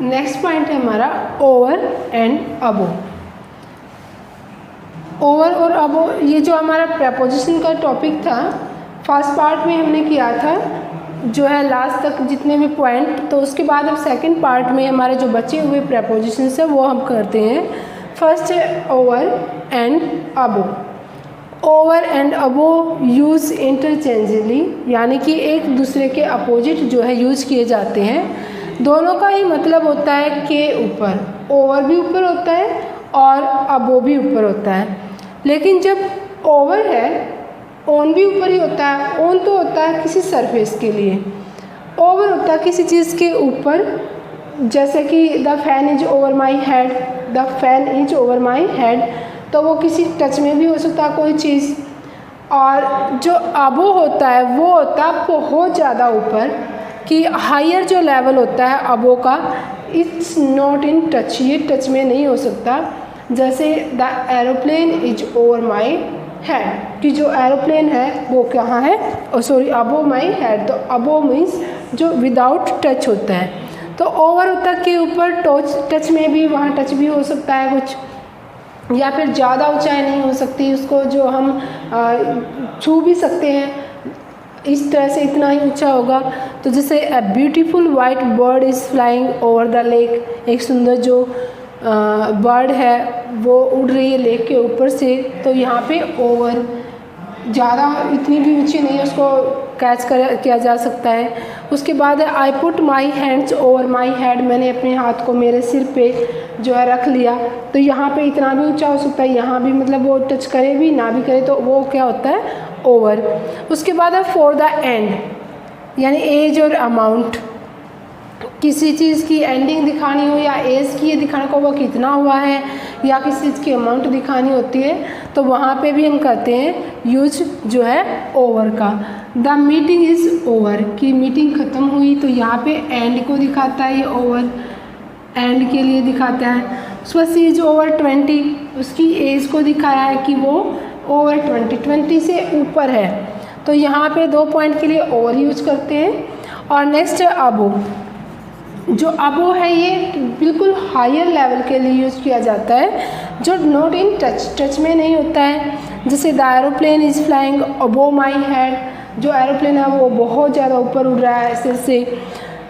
Next point है हमारा over and above. Over और अबो, ये जो हमारा प्रपोजिशन का टॉपिक था फर्स्ट पार्ट में हमने किया था जो है लास्ट तक जितने भी पॉइंट, तो उसके बाद अब सेकंड पार्ट में हमारे जो बचे हुए प्रपोजिशंस है वो हम करते हैं। फर्स्ट है over and above. Over and above use इंटरचेंजली, यानी कि एक दूसरे के अपोजिट जो है यूज़ किए जाते हैं। दोनों का ही मतलब होता है के ऊपर, ओवर भी ऊपर होता है और अबो भी ऊपर होता है। लेकिन जब ओवर है ऑन भी ऊपर ही होता है। ऑन तो होता है किसी सरफेस के लिए, ओवर होता है किसी चीज़ के ऊपर, जैसे कि the fan is over my head, the fan is over my head, तो वो किसी टच में भी हो सकता है कोई चीज़। और जो अबो होता है वो होता है बहुत ज़्यादा ऊपर, कि हायर जो लेवल होता है अबो का, इट्स नॉट इन टच, ये टच में नहीं हो सकता। जैसे the aeroplane is over my head, कि जो एरोप्लेन है वो कहाँ है, सॉरी अबो माई हेड, तो अबो मीन्स जो विदाउट टच होता है। तो ओवर होता है के ऊपर, टच में भी, वहाँ टच भी हो सकता है कुछ, या फिर ज़्यादा ऊंचाई नहीं हो सकती उसको जो हम छू भी सकते हैं, इस तरह से इतना ही ऊंचा होगा। तो जैसे a beautiful white bird is flying over the lake, एक सुंदर जो बर्ड है वो उड़ रही है लेक के ऊपर से, तो यहाँ पे ओवर ज़्यादा इतनी भी ऊंची नहीं है, उसको कैच किया जा सकता है। उसके बाद है I put my hands over my head, मैंने अपने हाथ को मेरे सिर पे जो है रख लिया, तो यहाँ पे इतना भी ऊंचा हो सकता है, यहाँ भी मतलब वो टच करे भी ना भी करे तो वो क्या होता है ओवर। उसके बाद है फॉर द एंड, यानी एज और अमाउंट, किसी चीज़ की एंडिंग दिखानी हो या एज की ये दिखाने को वो कितना हुआ है, या किसी चीज़ की अमाउंट दिखानी होती है, तो वहाँ पे भी हम करते हैं यूज जो है ओवर का। द मीटिंग इज़ ओवर, कि मीटिंग ख़त्म हुई, तो यहाँ पे एंड को दिखाता है, ये ओवर एंड के लिए दिखाता है। उसके बाद सी इज ओवर 20, उसकी एज को दिखाया है कि वो ओवर 20 से ऊपर है, तो यहाँ पे 2 पॉइंट के लिए ओवर यूज करते हैं। और नेक्स्ट है अबो। जो अबो है ये बिल्कुल हायर लेवल के लिए यूज़ किया जाता है, जो नॉट इन टच, टच में नहीं होता है। जैसे the aeroplane is flying above my head, जो एरोप्लेन है वो बहुत ज़्यादा ऊपर उड़ रहा है सिर से।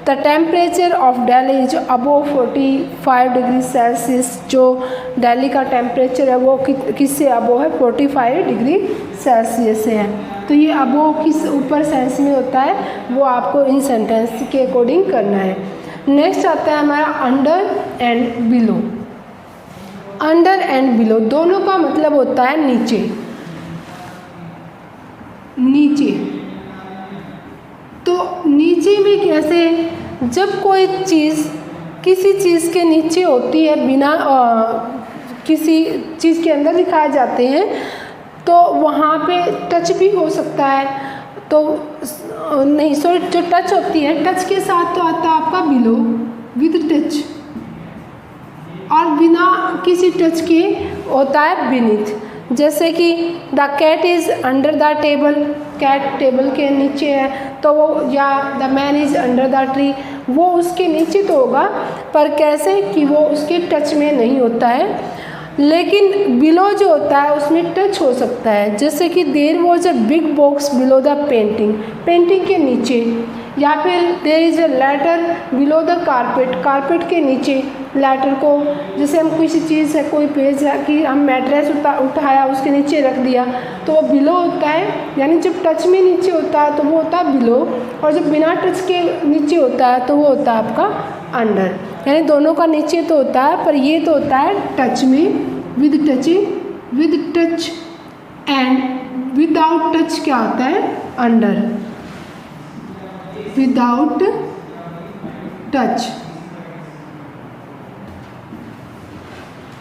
The temperature of Delhi is above 45 degree Celsius, जो दिल्ली का टेम्परेचर है वो किससे अबो है, 45 डिग्री सेल्सियस से है। तो ये अबो किस ऊपर सेंस में होता है वो आपको इन सेंटेंस के अकॉर्डिंग करना है। नेक्स्ट आता है हमारा under and below. Under and below दोनों का मतलब होता है नीचे, नीचे। तो नीचे में कैसे, जब कोई चीज़ किसी चीज़ के नीचे होती है, बिना किसी चीज़ के अंदर दिखाए जाते हैं, तो वहाँ पे टच भी हो सकता है। तो नहीं सॉरी, जो टच होती है, टच के साथ तो आता है आपका बिलो विद टच, और बिना किसी टच के होता है बीनीथ। जैसे कि the cat is under the table, cat table के नीचे है, तो वो, या the man is under the tree, वो उसके नीचे तो होगा, पर कैसे कि वो उसके टच में नहीं होता है। लेकिन बिलो जो होता है उसमें टच हो सकता है, जैसे कि there was a big box below the painting, painting के नीचे, या फिर there is a letter below the carpet, carpet के नीचे लेटर को, जैसे हम किसी चीज़ है, कोई पेज है कि हम मैट्रेस उठाया उसके नीचे रख दिया, तो वो बिलो होता है। यानी जब टच में नीचे होता है तो वो होता है बिलो, और जब बिना टच के नीचे होता है तो वो होता है आपका अंडर। यानी दोनों का नीचे तो होता है, पर ये तो होता है टच में, with touch, and without touch क्या होता है अंडर, विदाउट टच।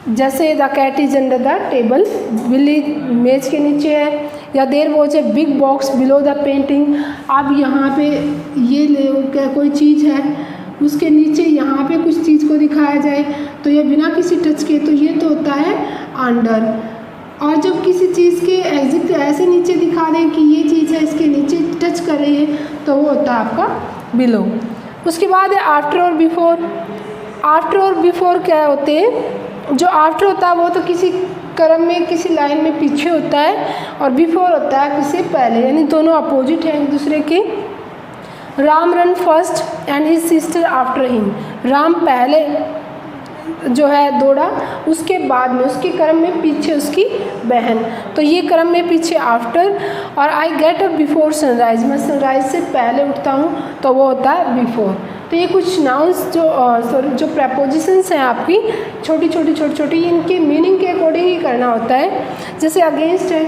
जैसे the cat is under the table, बिल्ली मेज के नीचे है, या there was a big box below the painting. अब यहाँ पे ये ले कोई चीज़ है, उसके नीचे यहाँ पे कुछ चीज़ को दिखाया जाए, तो ये बिना किसी टच के, तो ये तो होता है अंडर। और जब किसी चीज़ के एग्जिट ऐसे नीचे दिखा दें कि ये चीज़ है, इसके नीचे टच कर रही है, तो वो होता है आपका बिलो। उसके बाद है आफ्टर और बिफोर। आफ्टर और बिफोर क्या होते हैं? जो आफ्टर होता है वो तो किसी क्रम में, किसी लाइन में पीछे होता है, और बिफोर होता है किसी पहले, यानी दोनों अपोजिट हैं एक दूसरे के। Ram run first and his sister after him. Ram पहले जो है दौड़ा, उसके बाद में, उसके क्रम में पीछे उसकी बहन। तो ये क्रम में पीछे आफ्टर। और I get up before sunrise, मैं सनराइज से पहले उठता हूँ, तो वो होता है बिफोर। तो ये कुछ नाउन्स जो प्रेपोजिशंस हैं आपकी, छोटी छोटी, इनके मीनिंग के अकॉर्डिंग ही करना होता है। जैसे अगेंस्ट है,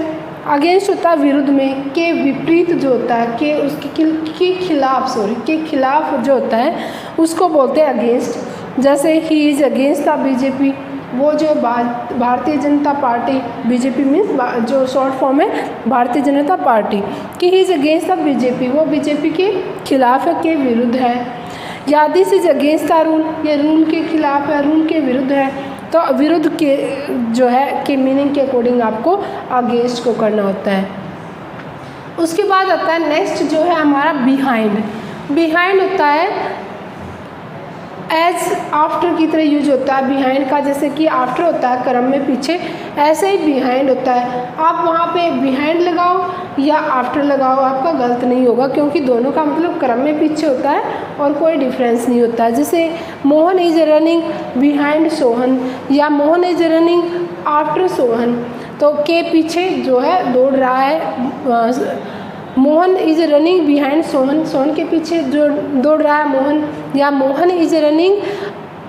अगेंस्ट होता है विरुद्ध में, के विपरीत जो होता है, के उसके के खिलाफ जो होता है उसको बोलते हैं अगेंस्ट। जैसे he is against the BJP, वो जो Bharatiya Janata party, BJP means जो शॉर्ट फॉर्म है भारतीय जनता पार्टी, कि he is against the BJP, वो बीजेपी के खिलाफ है, के विरुद्ध है। या this is against the rule, ये रूल के खिलाफ है, रूल के विरुद्ध है। तो विरुद्ध के जो है के मीनिंग के अकॉर्डिंग आपको अगेंस्ट को करना होता है। उसके बाद आता है नेक्स्ट जो है हमारा बिहाइंड। बिहाइंड होता है एज आफ्टर की तरह यूज होता है बिहाइंड का। जैसे कि आफ्टर होता है क्रम में पीछे, ऐसे ही बिहाइंड होता है। आप वहाँ पे बिहाइंड लगाओ या आफ्टर लगाओ, आपका गलत नहीं होगा, क्योंकि दोनों का मतलब क्रम में पीछे होता है और कोई डिफरेंस नहीं होता है। जैसे Mohan is running behind Sohan, या Mohan is running after Sohan, तो के पीछे जो है दौड़ रहा है। Mohan is running behind Sohan, Sohan के पीछे जो दौड़ रहा है मोहन। या Mohan is running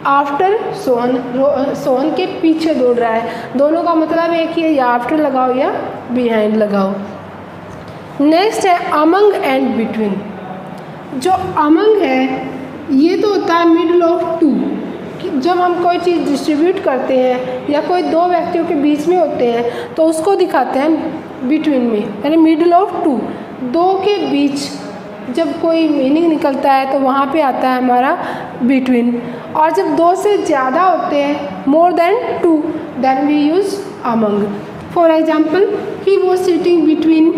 after Sohan, Sohan के पीछे दौड़ रहा है। दोनों का मतलब एक ही है, या आफ्टर लगाओ या बिहाइंड लगाओ। नेक्स्ट है अमंग एंड बिटवीन। जो अमंग है ये तो होता है मिडल ऑफ टू। जब हम कोई चीज़ डिस्ट्रीब्यूट करते हैं या कोई दो व्यक्तियों के बीच में होते हैं तो उसको दिखाते हैं बिटवीन में, यानी मिडल ऑफ टू। दो के बीच जब कोई मीनिंग निकलता है तो वहाँ पे आता है हमारा बिटवीन। और जब दो से ज़्यादा होते हैं, more than two, then we use among. For example, he was sitting between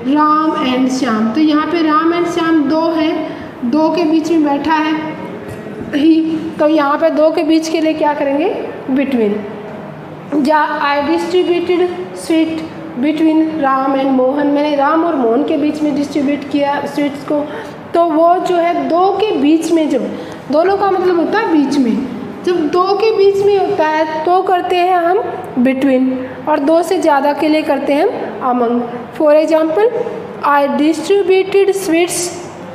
Ram and Shyam. तो यहाँ पे राम एंड श्याम दो हैं, दो के बीच में बैठा है ही, तो यहाँ पे दो के बीच के लिए क्या करेंगे? बिटवीन। या I distributed sweet between Ram and Mohan, मैंने राम और मोहन के बीच में डिस्ट्रीब्यूट किया स्वीट्स को। तो वो जो है दो के बीच में, जब दोनों का मतलब होता है बीच में, जब दो के बीच में होता है तो करते हैं हम बिटवीन, और दो से ज़्यादा के लिए करते हैं हम among. For example, I distributed sweets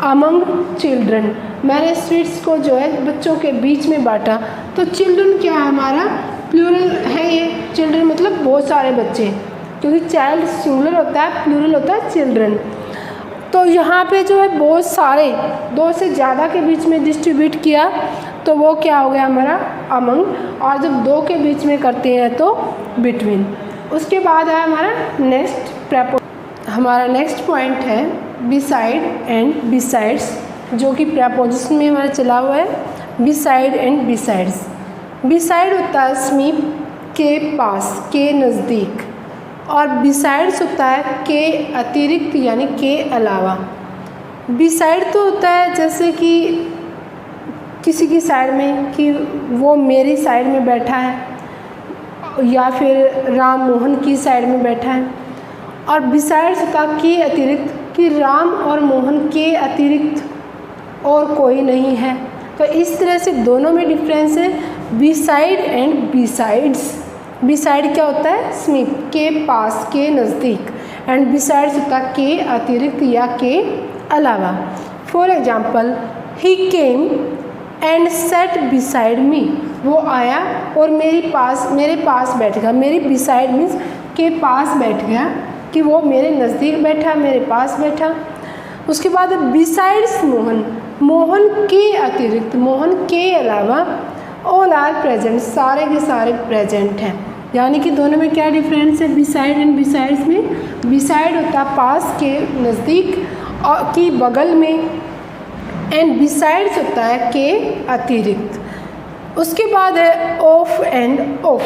among children, मैंने स्वीट्स को जो है बच्चों के बीच में बांटा। तो चिल्ड्रन क्या है हमारा? प्लूरल है ये, चिल्ड्रन मतलब बहुत सारे बच्चे, क्योंकि चाइल्ड सिंगुलर होता है, प्लूरल होता है चिल्ड्रन। तो यहाँ पे जो है बहुत सारे, दो से ज़्यादा के बीच में डिस्ट्रीब्यूट किया तो वो क्या हो गया हमारा? अमंग। और जब दो के बीच में करते हैं तो बिटवीन। उसके बाद है हमारा हमारा नेक्स्ट पॉइंट है बिसाइड एंड बिसाइड्स, जो कि प्रेपोजिशन में हमारा चला हुआ है, बिसाइड एंड बिसाइड्स। बिसाइड होता है समीप, के पास, के नज़दीक, और बिसाइड्स होता है के अतिरिक्त, यानी के अलावा। बिसाइड तो होता है जैसे कि किसी की साइड में, कि वो मेरी साइड में बैठा है, या फिर राम मोहन की साइड में बैठा है। और बिसाइड्स होता है के अतिरिक्त, कि राम और मोहन के अतिरिक्त और कोई नहीं है। तो इस तरह से दोनों में डिफरेंस है, बिसाइड एंड बिसाइड्स। बिसाइड क्या होता है? समीप, के पास, के नज़दीक, एंड बिसाइड्स होता है के अतिरिक्त या के अलावा। For example, he came and set beside me, वो आया और मेरे पास बैठ गया। मेरी बिसाइड मीन्स के पास बैठ गया, कि वो मेरे नज़दीक बैठा, मेरे पास बैठा। उसके बाद बिसाइड्स मोहन, मोहन के अतिरिक्त, मोहन के अलावा, ऑल आर प्रेजेंट, सारे के सारे प्रेजेंट हैं। यानी कि दोनों में क्या डिफरेंस है बिसाइड एंड बिसाइड्स में? बिसाइड होता है पास के, नज़दीक और की बगल में, एंड बिसाइड्स होता है के अतिरिक्त। उसके बाद है ऑफ एंड ऑफ,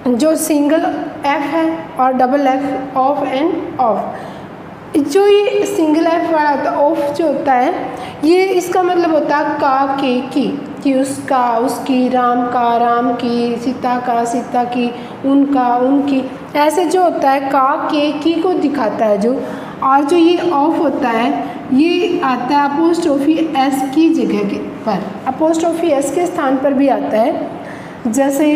जो सिंगल एफ है और double F, of end of. जो ये सिंगल एफ वाला होता है, ऑफ जो होता है, ये इसका मतलब होता है का, के, की, कि उसका, उसकी, राम का, राम की, सीता का, सीता की, उनका, उनकी, ऐसे जो होता है का, के, की को दिखाता है जो। और जो ये ऑफ होता है ये आता है अपोस्ट्रोफी एस की जगह के पर, अपोस्ट्रोफी एस के स्थान पर भी आता है। जैसे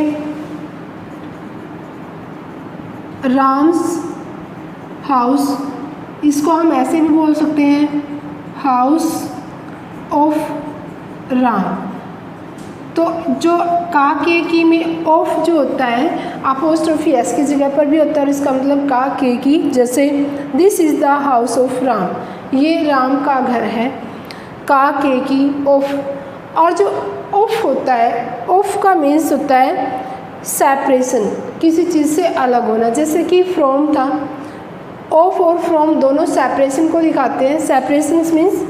राम्स हाउस, इसको हम ऐसे भी बोल सकते हैं हाउस ऑफ राम। तो जो का, के, की में ऑफ जो होता है अपोस्ट्रोफी एस की जगह पर भी होता है, और इसका मतलब का, के, की। जैसे this is the house of Ram, ये राम का घर है, का, के, की, ऑफ। और जो ऑफ होता है, ऑफ का मीन्स होता है सेपरेशन, किसी चीज़ से अलग होना। जैसे कि फ्रॉम था, ऑफ और फ्रॉम दोनों सेपरेशन को दिखाते हैं। सेपरेशन मीन्स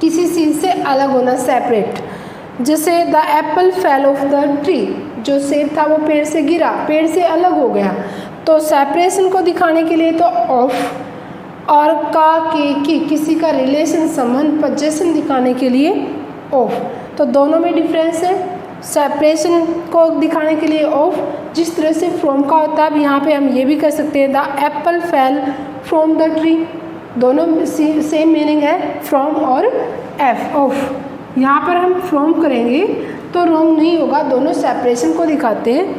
किसी चीज़ से अलग होना, सेपरेट। जैसे the Apple fell off the tree, जो सेब था वो पेड़ से गिरा, पेड़ से अलग हो गया। तो सेपरेशन को दिखाने के लिए तो ऑफ, और का, के, की, किसी का रिलेशन, संबंध, पोजेशन दिखाने के लिए ऑफ। तो दोनों में डिफरेंस है। सेपरेशन को दिखाने के लिए ऑफ, जिस तरह से फ्रॉम का होता है, अब यहाँ पे हम ये भी कर सकते हैं the Apple fell from the tree, दोनों सेम मीनिंग है, फ्रॉम और एफ, ऑफ। यहाँ पर हम फ्रॉम करेंगे तो रॉन्ग नहीं होगा, दोनों सेपरेशन को दिखाते हैं।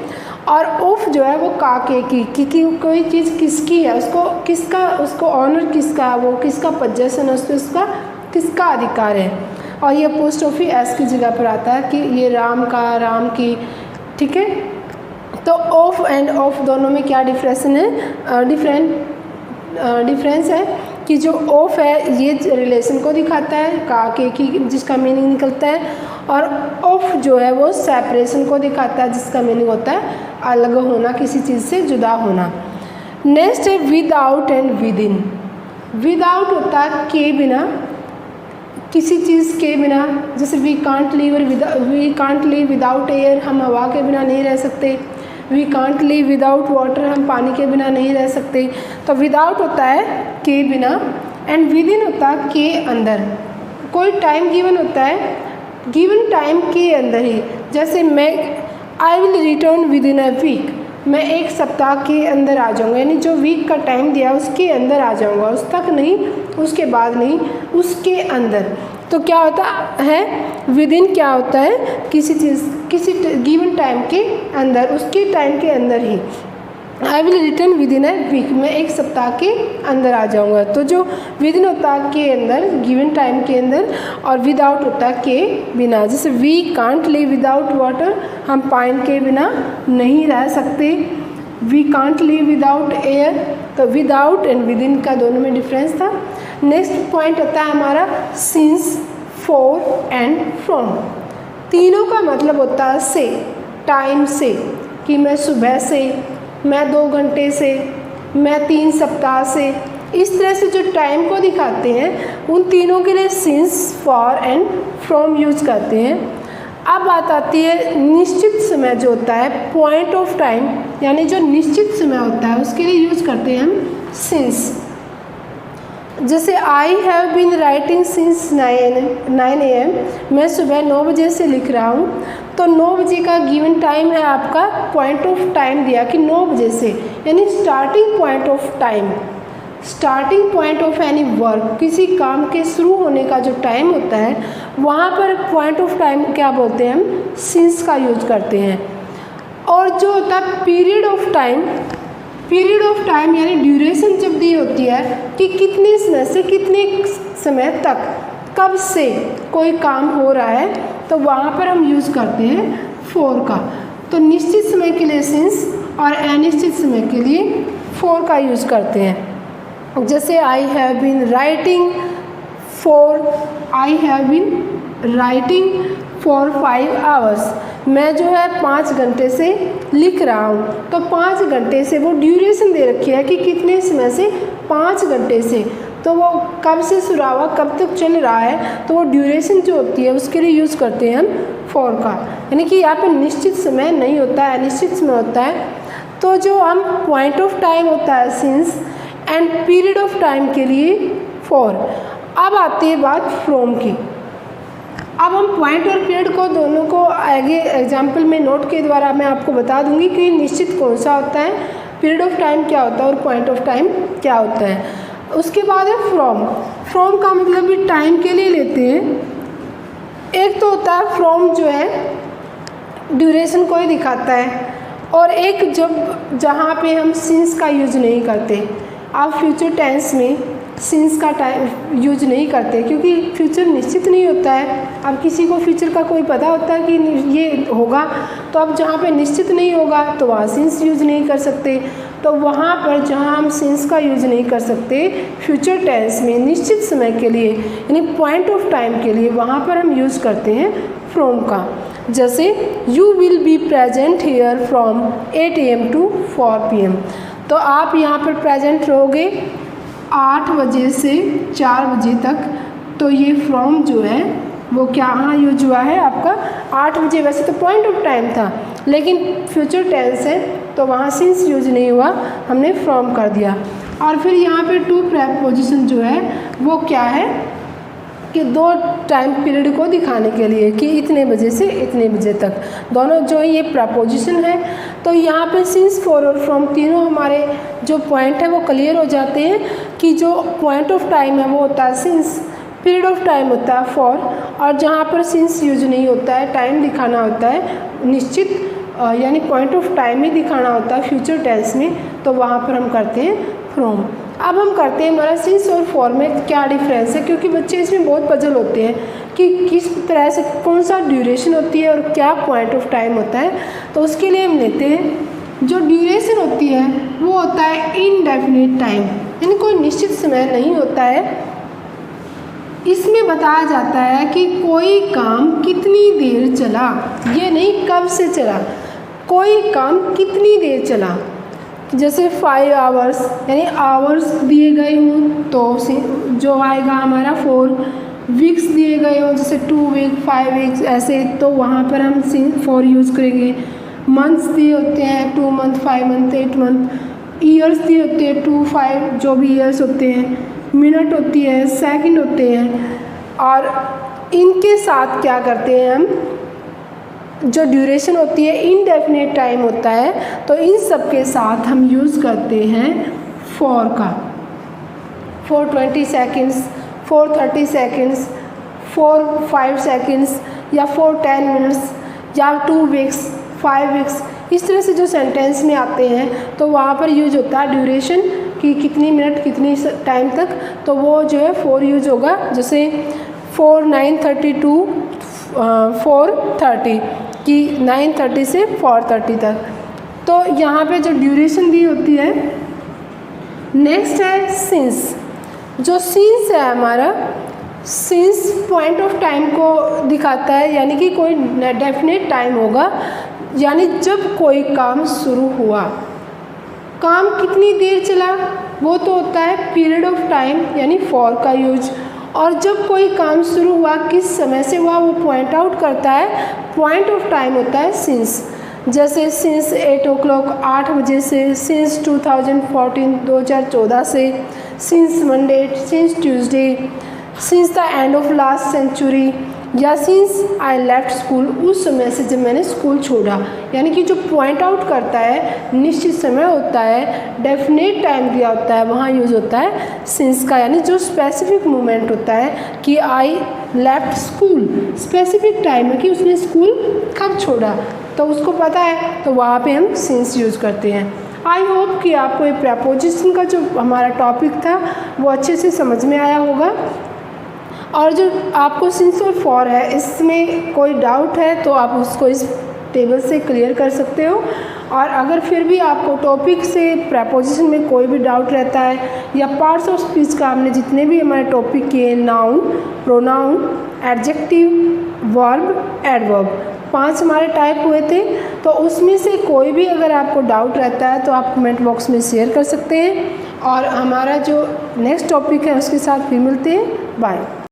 और ऑफ जो है वो का, के, की कोई चीज़ किसकी है, उसको किसका, उसको ऑनर किसका, वो किसका पोजेशन है, उसका किसका अधिकार है। और ये अपोस्ट्रोफी एस की जगह पर आता है कि ये राम का, राम की, ठीक है। तो ऑफ एंड ऑफ दोनों में क्या डिफरेंस है, डिफरेंस है कि जो ऑफ है ये रिलेशन को दिखाता है, का, के, की, जिसका मीनिंग निकलता है। और ऑफ जो है वो सेपरेशन को दिखाता है, जिसका मीनिंग होता है अलग होना, किसी चीज़ से जुदा होना। नेक्स्ट है without and within. Without होता है के बिना, किसी चीज़ के बिना। जैसे we can't live without air, हम हवा के बिना नहीं रह सकते। We can't live without water, हम पानी के बिना नहीं रह सकते। तो विदाउट होता है के बिना, एंड विद इन होता है के अंदर। कोई टाइम गिवन होता है, गिवन टाइम के अंदर ही। जैसे मैं I will return within a week, मैं एक सप्ताह के अंदर आ जाऊँगा, यानी जो वीक का टाइम दिया उसके अंदर आ जाऊँगा, उस तक नहीं, उसके बाद नहीं, उसके अंदर। तो क्या होता है विद इन, क्या होता है किसी चीज़, किसी गिवन टाइम के अंदर, उसके टाइम के अंदर ही। I will return within a week, मैं एक सप्ताह के अंदर आ जाऊँगा। तो जो विद इन होता है के अंदर, गिवन टाइम के अंदर, और विदाउट होता है के बिना। जैसे we can't live without water, हम पानी के बिना नहीं रह सकते। We can't live without air, तो विदाउट एंड विद इन का दोनों में डिफरेंस था। नेक्स्ट पॉइंट होता है हमारा सिंस, फॉर एंड फ्रॉम। तीनों का मतलब होता है से, टाइम से, कि मैं सुबह से, मैं 2 घंटे से, मैं 3 सप्ताह से। इस तरह से जो टाइम को दिखाते हैं उन तीनों के लिए since, for and from use करते हैं। अब बात आती है निश्चित समय जो होता है, पॉइंट ऑफ टाइम, यानी जो निश्चित समय होता है उसके लिए यूज करते हैं हम सिंस। जैसे I have been writing since 9 AM, मैं सुबह 9 बजे से लिख रहा हूँ। तो 9 बजे का गिवन टाइम है, आपका पॉइंट ऑफ टाइम दिया कि 9 बजे से, यानी starting point of time, starting point of any work, किसी काम के शुरू होने का जो टाइम होता है वहाँ पर पॉइंट ऑफ टाइम क्या बोलते हैं हम, सिंस का यूज करते हैं। और जो होता है period of time, period of time यानी ड्यूरेशन जब दी होती है कि कितने समय से कितने समय तक, कब से कोई काम हो रहा है, तो वहाँ पर हम यूज़ करते हैं फॉर का। तो निश्चित समय के लिए सिंस और अनिश्चित समय के लिए फॉर का यूज़ करते हैं। जैसे I have been writing for 5 hours, मैं जो है 5 घंटे से लिख रहा हूँ। तो 5 घंटे से वो ड्यूरेशन दे रखी है कि कितने समय से, 5 घंटे से। तो वो कब से शुरू हुआ, कब तक चल रहा है, तो वो ड्यूरेशन जो होती है उसके लिए यूज़ करते हैं हम फॉर का। यानी कि यहाँ पे निश्चित समय नहीं होता है, अनिश्चित समय होता है। तो जो हम पॉइंट ऑफ टाइम होता है since, and period of time के लिए फॉर। अब आती है बात फ्रॉम की। अब हम पॉइंट और पीरियड को दोनों को आगे एग्जाम्पल में नोट के द्वारा मैं आपको बता दूंगी कि निश्चित कौन सा होता है, पीरियड ऑफ टाइम क्या होता है और पॉइंट ऑफ टाइम क्या होता है। उसके बाद है फ्रॉम। फ्रॉम का मतलब भी टाइम के लिए लेते हैं। एक तो होता है फ्रॉम जो है ड्यूरेशन को ही दिखाता है, और एक जब जहाँ पे हम सिंस का यूज नहीं करते। आप फ्यूचर टेंस में सिंस का टाइम यूज नहीं करते क्योंकि फ्यूचर निश्चित नहीं होता है। अब किसी को फ्यूचर का कोई पता होता है कि ये होगा, तो अब जहाँ पे निश्चित नहीं होगा तो वहाँ सिंस यूज नहीं कर सकते। तो वहाँ पर जहाँ हम सिंस का यूज नहीं कर सकते फ्यूचर टेंस में निश्चित समय के लिए यानी पॉइंट ऑफ टाइम के लिए, वहाँ पर हम यूज़ करते हैं फ्रॉम का। जैसे you will be present here from 8 AM to 4 PM। तो आप यहाँ पर प्रेजेंट रहोगे 8 बजे से 4 बजे तक। तो ये फ्रॉम जो है वो क्या हाँ यूज हुआ है आपका 8 बजे। वैसे तो पॉइंट ऑफ टाइम था लेकिन फ्यूचर टेंस है तो वहाँ सिंस यूज नहीं हुआ, हमने फ्रॉम कर दिया। और फिर यहाँ पे टू प्रेपोजिशन जो है वो क्या है कि दो टाइम पीरियड को दिखाने के लिए कि इतने बजे से इतने बजे तक, दोनों जो ये प्रपोजिशन है। तो यहाँ पे सिंस, फॉर और फ्रॉम तीनों हमारे जो पॉइंट है वो क्लियर हो जाते हैं कि जो पॉइंट ऑफ टाइम है वो होता है सिंस, पीरियड ऑफ टाइम होता है फॉर, और जहाँ पर सिंस यूज नहीं होता है, टाइम दिखाना होता है निश्चित यानी पॉइंट ऑफ टाइम ही दिखाना होता है फ्यूचर टेंस में, तो वहाँ पर हम करते हैं फ्रॉम। अब हम करते हैं हमारा सिंस और फॉर में क्या डिफरेंस है, क्योंकि बच्चे इसमें बहुत पजल होते हैं कि किस तरह से कौन सा ड्यूरेशन होती है और क्या पॉइंट ऑफ टाइम होता है। तो उसके लिए हम लेते हैं जो ड्यूरेशन होती है वो होता है इनडेफिनिट टाइम, यानी कोई निश्चित समय नहीं होता है। इसमें बताया जाता है कि कोई काम कितनी देर चला, ये नहीं कब से चला, कोई काम कितनी देर चला। जैसे 5 आवर्स यानी आवर्स दिए गए हों तो जो आएगा हमारा 4, वीक्स दिए गए हों जैसे 2 वीक 5 वीक्स ऐसे, तो वहाँ पर हम 4 यूज़ करेंगे। मंथ्स दिए होते हैं 2 मंथ 5 मंथ 8 मंथ, ईयर्स दिए होते हैं 2 5 जो भी ईयर्स होते हैं, मिनट होती है, सेकंड होते हैं। और इनके साथ क्या करते हैं हम, जो ड्यूरेशन होती है इनडेफिनेट टाइम होता है, तो इन सब के साथ हम यूज़ करते हैं फॉर का। 420 सेकेंड्स, 430 सेकेंड्स, 4 सेकेंड्स या 10 मिनट्स या 2 वीक्स 5 वीक्स, इस तरह से जो सेंटेंस में आते हैं तो वहाँ पर यूज होता है ड्यूरेशन कि कितनी मिनट कितनी टाइम तक, तो वो जो है 4 यूज होगा। जैसे 4 9 32 4:30 कि 9:30 से 4:30 तक। तो यहाँ पे जो ड्यूरेशन दी होती है। नेक्स्ट है सिंस। जो सिंस है हमारा, सिंस पॉइंट ऑफ टाइम को दिखाता है, यानी कि कोई डेफिनेट टाइम होगा, यानी जब कोई काम शुरू हुआ। काम कितनी देर चला वो तो होता है पीरियड ऑफ टाइम यानी फॉर का यूज, और जब कोई काम शुरू हुआ किस समय से हुआ वो पॉइंट आउट करता है, पॉइंट ऑफ टाइम होता है सिंस। जैसे सिंस 8 o'clock 8 बजे से, सिंस 2014 2014 से, since Monday, since Tuesday, since the end of last century, या सिंस आई लेफ्ट स्कूल, उस समय से जब मैंने स्कूल छोड़ा। यानी कि जो पॉइंट आउट करता है निश्चित समय होता है, डेफिनेट टाइम दिया होता है, वहाँ यूज़ होता है सिंस का। यानी जो स्पेसिफिक मोमेंट होता है कि आई लेफ्ट स्कूल, स्पेसिफिक टाइम है कि उसने स्कूल कब छोड़ा, तो उसको पता है, तो वहाँ पे हम सिंस यूज़ करते हैं। आई होप कि आपको ये प्रेपोजिशन का जो हमारा टॉपिक था वो अच्छे से समझ में आया होगा। और जो आपको सिंस और फॉर है इसमें कोई डाउट है तो आप उसको इस टेबल से क्लियर कर सकते हो। और अगर फिर भी आपको टॉपिक से प्रेपोजिशन में कोई भी डाउट रहता है, या पार्ट्स ऑफ स्पीच का हमने जितने भी हमारे टॉपिक किए, noun, pronoun, adjective, verb, adverb, 5 हमारे टाइप हुए थे, तो उसमें से कोई भी अगर आपको डाउट रहता है तो आप कमेंट बॉक्स में शेयर कर सकते हैं। और हमारा जो नेक्स्ट टॉपिक है उसके साथ फिर मिलते हैं। बाय।